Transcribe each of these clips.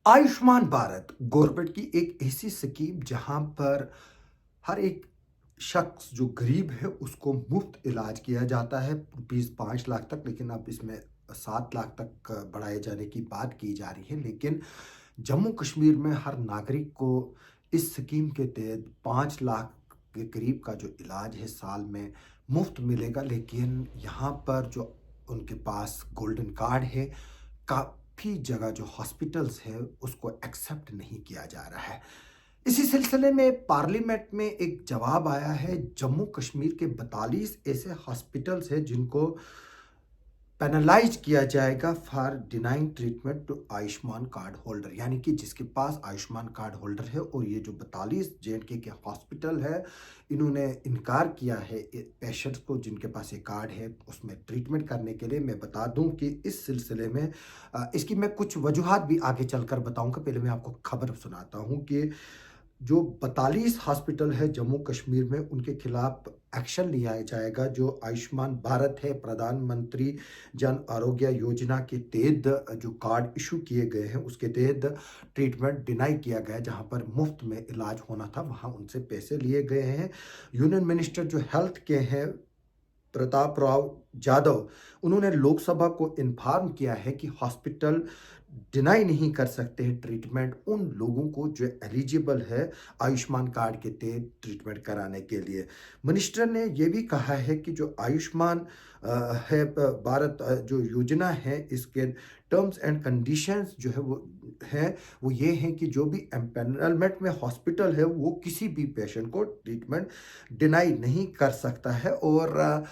Ayushman Bharat government की एक ऐसी स्कीम जहां पर हर एक शख्स जो गरीब है उसको मुफ्त इलाज किया जाता है रुपीज़ 5 लाख तक, लेकिन अब इसमें 7 लाख तक बढ़ाए जाने की बात की जा रही है। लेकिन जम्मू कश्मीर में हर नागरिक को इस स्कीम के तहत 5 लाख के करीब का जो इलाज है साल में मुफ्त मिलेगा। लेकिन यहाँ पर जो उनके पास गोल्डन कार्ड है, काफ़ी जगह जो हॉस्पिटल्स है उसको एक्सेप्ट नहीं किया जा रहा है। इसी सिलसिले में पार्लियामेंट में एक जवाब आया है। जम्मू कश्मीर के 42 ऐसे हॉस्पिटल्स हैं जिनको पेनलाइज किया जाएगा for denying treatment to Ayushman card holder, यानी कि जिसके पास आयुष्मान कार्ड होल्डर है। और ये जो 42 जेएंडके के हॉस्पिटल है, इन्होंने इनकार किया है पेशेंट्स को जिनके पास ये कार्ड है उसमें ट्रीटमेंट करने के लिए। मैं बता दूं कि इस सिलसिले में इसकी मैं कुछ वजूहात भी आगे चलकर बताऊंगा। पहले मैं आपको खबर सुनाता हूं कि जो 42 हॉस्पिटल है जम्मू कश्मीर में, उनके खिलाफ एक्शन लिया जाएगा। जो आयुष्मान भारत है, प्रधानमंत्री जन आरोग्य योजना के तहत जो कार्ड इशू किए गए हैं उसके तहत ट्रीटमेंट डिनाई किया गया। जहां पर मुफ्त में इलाज होना था वहां उनसे पैसे लिए गए हैं। यूनियन मिनिस्टर जो हेल्थ के हैं, प्रताप राव जाधव, उन्होंने लोकसभा को इन्फॉर्म किया है कि हॉस्पिटल डिनाई नहीं कर सकते हैं ट्रीटमेंट उन लोगों को जो एलिजिबल है आयुष्मान कार्ड के तहत ट्रीटमेंट कराने के लिए। मिनिस्टर ने यह भी कहा है कि जो आयुष्मान है भारत जो योजना है, इसके टर्म्स एंड कंडीशंस जो है वो ये हैं कि जो भी एम्पेनलमेंट में हॉस्पिटल है वो किसी भी पेशेंट को ट्रीटमेंट डिनाई नहीं कर सकता है। और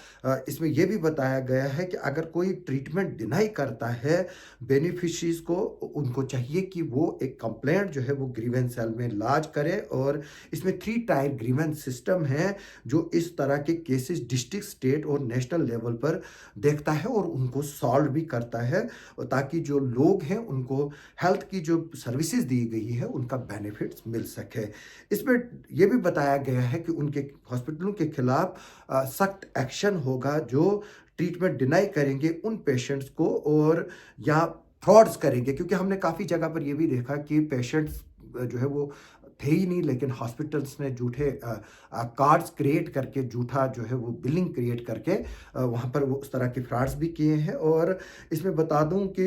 इसमें यह भी बताया गया है कि अगर कोई ट्रीटमेंट डिनाई करता है बेनिफिशरीज को, उनको चाहिए कि वो एक कंप्लेंट जो है वो ग्रीवेंस सेल में लॉन्च करे। और इसमें 3 टायर ग्रीवेंस सिस्टम है जो इस तरह के केसेस डिस्ट्रिक्ट, स्टेट और नेशनल लेवल पर देखता है और उनको सॉल्व भी करता है, ताकि जो लोग हैं उनको हेल्थ की जो सर्विसेज दी गई है उनका बेनिफिट्स मिल सके। इसमें यह भी बताया गया है कि उनके हॉस्पिटलों के खिलाफ सख्त एक्शन होगा जो ट्रीटमेंट डिनाई करेंगे उन पेशेंट्स को और या फ्रॉड्स करेंगे। क्योंकि हमने काफ़ी जगह पर यह भी देखा कि पेशेंट्स जो है वो थे ही नहीं, लेकिन हॉस्पिटल्स ने झूठे कार्ड्स क्रिएट करके, झूठा जो है वो बिलिंग क्रिएट करके वहाँ पर वो उस तरह के फ्रॉड्स भी किए हैं। और इसमें बता दूं कि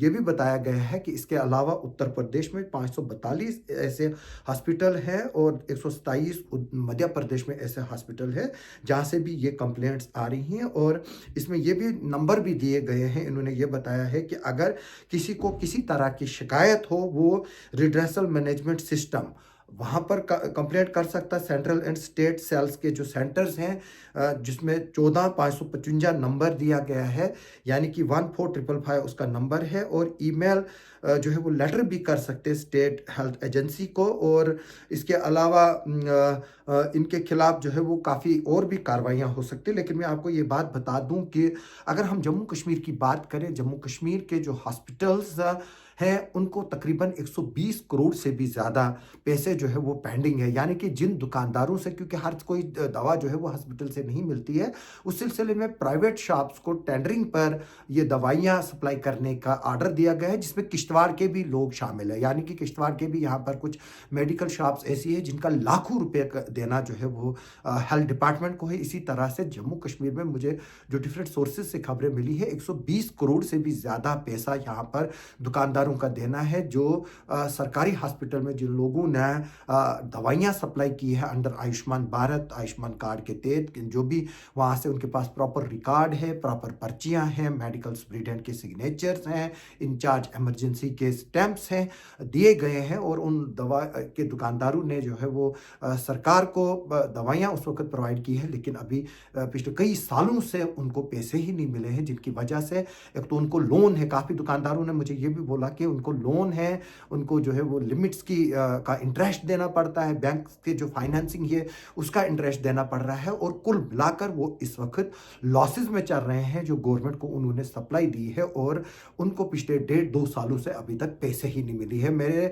ये भी बताया गया है कि इसके अलावा उत्तर प्रदेश में 542 ऐसे हॉस्पिटल हैं और 127 मध्य प्रदेश में ऐसे हॉस्पिटल है जहाँ से भी ये कंप्लेंट्स आ रही हैं। और इसमें ये भी नंबर भी दिए गए हैं। इन्होंने ये बताया है कि अगर किसी को किसी तरह की शिकायत हो, वो रिड्रेसल मैनेजमेंट सिस्टम वहाँ पर कंप्लेंट कर सकता है। सेंट्रल एंड स्टेट सेल्स के जो सेंटर्स हैं जिसमें 14,555 नंबर दिया गया है, यानी कि 14,555 उसका नंबर है। और ईमेल जो है वो लेटर भी कर सकते हैं स्टेट हेल्थ एजेंसी को। और इसके अलावा इनके खिलाफ जो है वो काफ़ी और भी कार्रवाइयाँ हो सकती है। लेकिन मैं आपको ये बात बता दूं कि अगर हम जम्मू कश्मीर की बात करें, जम्मू कश्मीर के जो हॉस्पिटल्स हैं उनको तकरीबन 120 करोड़ से भी ज़्यादा पैसे जो है वो पेंडिंग है। यानी कि जिन दुकानदारों से, क्योंकि हर कोई दवा जो है वो हॉस्पिटल से नहीं मिलती है, उस सिलसिले में प्राइवेट शॉप्स को टेंडरिंग पर ये दवाइयाँ सप्लाई करने का आर्डर दिया गया है, जिसमें किश्तवाड़ के भी लोग शामिल है। यानी कि किश्तवाड़ के भी यहाँ पर कुछ मेडिकल शॉप्स ऐसी है जिनका लाखों रुपये देना जो है वो हेल्थ डिपार्टमेंट को है। इसी तरह से जम्मू कश्मीर में मुझे जो डिफरेंट सोर्सेज से खबरें मिली है, 120 करोड़ से भी ज़्यादा पैसा यहाँ पर दुकानदारों का देना है। जो सरकारी हॉस्पिटल में जिन लोगों ने दवाइयाँ सप्लाई की है अंडर आयुष्मान भारत, आयुष्मान कार्ड के तहत, जो भी वहाँ से उनके पास प्रॉपर रिकॉर्ड है, प्रॉपर पर्चियाँ हैं, मेडिकल सुपरिटेंडेंट के सिग्नेचर्स हैं, इंचार्ज इमरजेंसी के स्टैंप्स हैं, दिए गए हैं। और उन दवा के दुकानदारों ने जो है वो सरकार को दवाइयाँ उस वक्त प्रोवाइड की है, लेकिन अभी पिछले कई सालों से उनको पैसे ही नहीं मिले हैं, जिनकी वजह से एक तो उनको लोन है। काफ़ी दुकानदारों ने मुझे ये भी बोला कि उनको लोन है, उनको जो है वो लिमिट्स की का इंटरेस्ट देना पड़ता है, बैंक के जो फाइनेंसिंग है उसका इंटरेस्ट देना पड़ रहा है। और कुल मिलाकर वो इस वक्त लॉसेस में चल रहे हैं जो गवर्नमेंट को उन्होंने सप्लाई दी है। और उनको पिछले 1.5-2 सालों से अभी तक पैसे ही नहीं मिली है। मेरे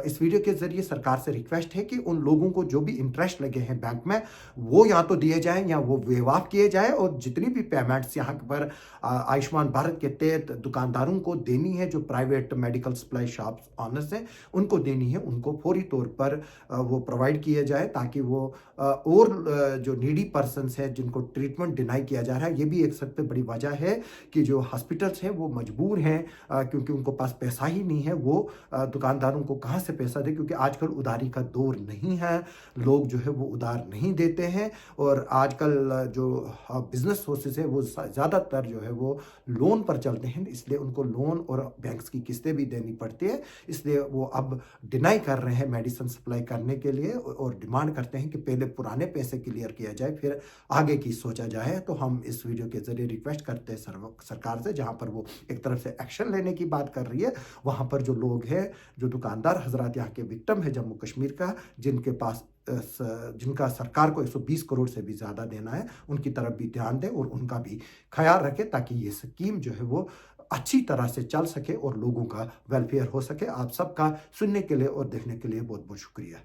इस वीडियो के जरिए सरकार से रिक्वेस्ट है कि उन लोगों को जो भी इंटरेस्ट लगे हैं बैंक में, वो या तो दिए जाएं या वो वेव ऑफ किए जाए। और जितनी भी पेमेंट्स यहाँ पर आयुष्मान भारत के तहत दुकानदारों को देनी है, जो private private medical supply shops honours हैं, उनको देनी है, उनको फौरी तौर पर वो प्रोवाइड किए जाए, ताकि वो और जो नीडी पर्सन्स हैं जिनको ट्रीटमेंट डिनाई किया जा रहा है, ये भी एक सबसे बड़ी वजह है कि जो हॉस्पिटल्स हैं वो मजबूर हैं, क्योंकि उनको पास पैसा ही नहीं है, वो दुकानदारों को कहाँ से पैसा दें, क्योंकि आजकल उधारी का दौर नहीं है, लोग जो है वो उधार नहीं देते हैं, और आजकल जो बिजनेस सोर्सेज है वो ज़्यादातर जो है वो लोन पर चलते हैं, इसलिए उनको लोन और बैंक्स की किस्तें भी देनी पड़ती है, इसलिए वो अब डिनाई कर रहे हैं मेडिसिन सप्लाई करने के लिए, और डिमांड करते हैं कि पहले पुराने पैसे क्लियर किया जाए, फिर आगे की सोचा जाए। तो हम इस वीडियो के ज़रिए रिक्वेस्ट करते हैं सरकार से, जहाँ पर वो एक तरफ से एक्शन लेने की बात कर रही है, वहाँ पर जो लोग हैं, जो दुकानदार हजरात यहाँ के विक्टिम है जम्मू कश्मीर का, जिनके पास जिनका सरकार को 120 करोड़ से भी ज़्यादा देना है, उनकी तरफ भी ध्यान दें और उनका भी ख्याल रखें, ताकि ये स्कीम जो है वो अच्छी तरह से चल सके और लोगों का वेलफेयर हो सके। आप सबका सुनने के लिए और देखने के लिए बहुत बहुत शुक्रिया।